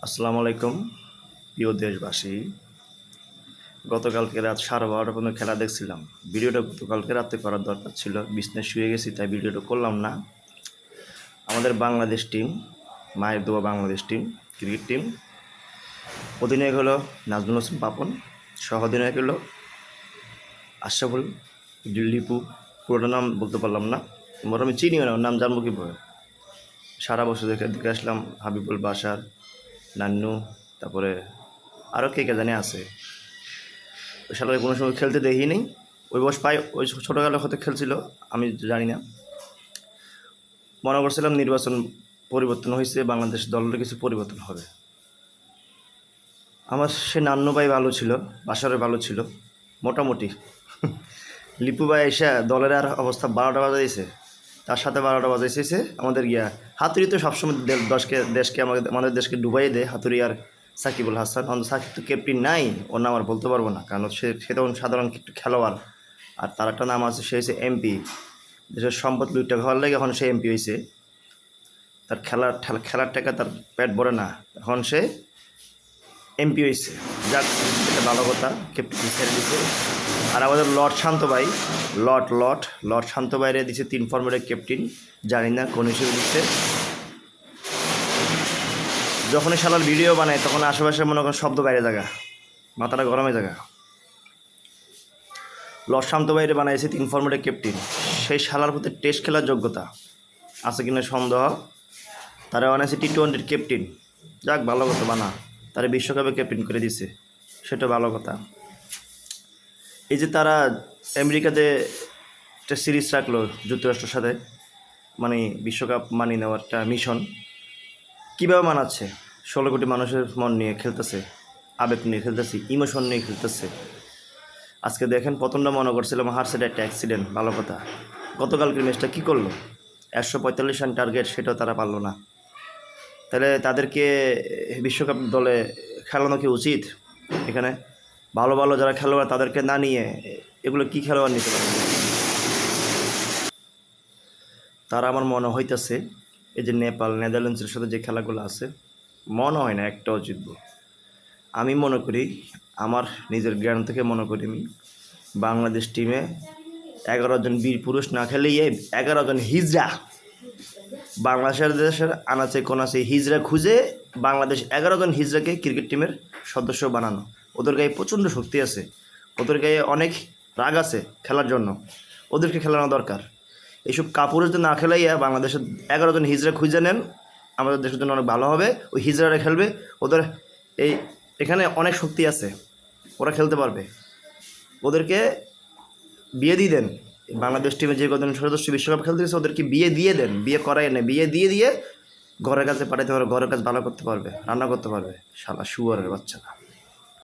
আসসালামু আলাইকুম প্রিয় দেশবাসী। গতকালকে রাত 12:30 পর্যন্ত খেলা দেখছিলাম। ভিডিওটা গতকালকে রাতে করার দরকার ছিল, বিছনায় শুয়ে গেছি তাই ভিডিওটা করলাম না। আমাদের বাংলাদেশ টিম, মায়ের দোয়া বাংলাদেশ টিম, ক্রিকেট টিম, অধিনায়ক হলো নাজমুল হোসেন পাপন, সহ অধিনায়ক হলো আশরাফুল লিপু। পুরোটা নাম বলতে পারলাম না, মোট আমি চিনিও না, ওর নাম জানবো কীভাবে। সারা বছর দেখে আসলাম হাবিবুল বাসার, নান্নু, তারপরে আরও কে কে জানি আছে। ওই শালাকে কোনো সময় খেলতে দেখিনি। ওই বয়স পাই, ওই ছোটোবেলা হয়তো খেলছিল, আমি জানি না। মনে করছিলাম নির্বাচন পরিবর্তন হয়েছে, বাংলাদেশ দলের কিছু পরিবর্তন হবে। আমার সে নান্নু ভাই ভালো ছিল, বাসারে ভালো ছিল মোটামুটি। লিপু ভাই এসে দলের আর অবস্থা 12টা বাজাইছে, তার সাথে 12টা বাজাইছে আমাদের গিয়া। হাতুড়ি তো সবসময় দেশকে আমাদের দেশকে ডুবাই দেয়, হাতুড়ি আর সাকিবুল হাসান। অন্তত সাকিব তো ক্যাপ্টেন নাই, ওর নাম আর বলতে পারবো না, কারণ সে তখন সাধারণ একটু খেলোয়াড়। আর তার একটা নাম আছে, সে হয়েছে এমপি, দেশের সম্পদ লুটটা হওয়ার লাগে এখন সে এমপি হয়েছে। তার খেলার টাকা তার পেট ভরে না, এখন সে এমপি হয়েছে। যাক, এটা ভালো কথা, ক্যাপ্টেন ছেড়ে দিচ্ছে। আর আমাদের লর্ড শান্ত বাইরে দিচ্ছে 3 ফর্মেটের ক্যাপ্টেন, জানি না কোন হিসেবে দিচ্ছে। যখনই শালার ভিডিও বানায় তখন আশেপাশে মনে করেন শব্দ বাইরে জায়গা, মাথাটা গরমে জায়গা। লর্ড শান্ত বাইরে বানাইছে 3 ফর্মেটের ক্যাপ্টেন, সেই শালার প্রতি টেস্ট খেলার যোগ্যতা আছে কিনা সন্দেহ। তারা বানাইছে T20 ক্যাপ্টেন, যাক ভালো কথা, বানা তারা বিশ্বকাপে ক্যাপ্টেন করে দিছে, সেটা ভালো কথা। এই যে তারা আমেরিকাতে একটা সিরিজ রাখলো যুক্তরাষ্ট্রের সাথে, মানে বিশ্বকাপ মানিয়ে নেওয়ার একটা মিশন, কীভাবে মানাচ্ছে? 16 কোটি মানুষের মন নিয়ে খেলতেছে, আবেগ নিয়ে খেলতেছে, ইমোশন নিয়ে খেলতেছে। আজকে দেখেন, প্রথমটা মনে করছিলাম হারছে, একটা অ্যাক্সিডেন্ট, ভালো কথা। গতকালকের ম্যাচটা কী করলো? 145 রান টার্গেট, সেটাও তারা পারলো না। তাহলে তাদেরকে বিশ্বকাপ দলে খেলানো কি উচিত? এখানে ভালো ভালো যারা খেলোয়াড় তাদেরকে না নিয়ে এগুলো কি খেলোয়াড় নিতে পারে? তারা আমার মনে হইতেছে এই যে নেপাল, নেদারল্যান্ডসের সাথে যে খেলাগুলো আছে, মনে হয় না একটাও জিতব। আমি মনে করি, আমার নিজের জ্ঞান থেকে মনে করি, আমি বাংলাদেশ টিমে 11 জন বীর পুরুষ না খেলেই 11 জন হিজড়া, বাংলাদেশের দেশের আনাচে কোনাচে হিজড়া খুঁজে বাংলাদেশ 11 জন হিজড়াকে ক্রিকেট টিমের সদস্য বানানো। ওদের গায়ে প্রচণ্ড শক্তি আছে, ওদের গায়ে অনেক রাগ আছে খেলার জন্য, ওদেরকে খেলানো দরকার। এইসব কাপুরের না খেলাইয়া বাংলাদেশের 11 জন হিজড়া খুঁজে নেন, আমাদের দেশের জন্য অনেক ভালো হবে। ওই হিজড়ারা খেলবে, ওদের এখানে অনেক শক্তি আছে, ওরা খেলতে পারবে। ওদেরকে বিয়ে দিয়ে দেন, বাংলাদেশ টিমে যে কজন সদস্য বিশ্বকাপ খেলতে গেছে ওদেরকে বিয়ে দিয়ে দেন, বিয়ে করাই না, বিয়ে দিয়ে ঘরের কাছে পাঠাতে পারবে, ঘরের কাজ ভালো করতে পারবে, রান্না করতে পারবে, শালা শুয়োরের বাচ্চারা।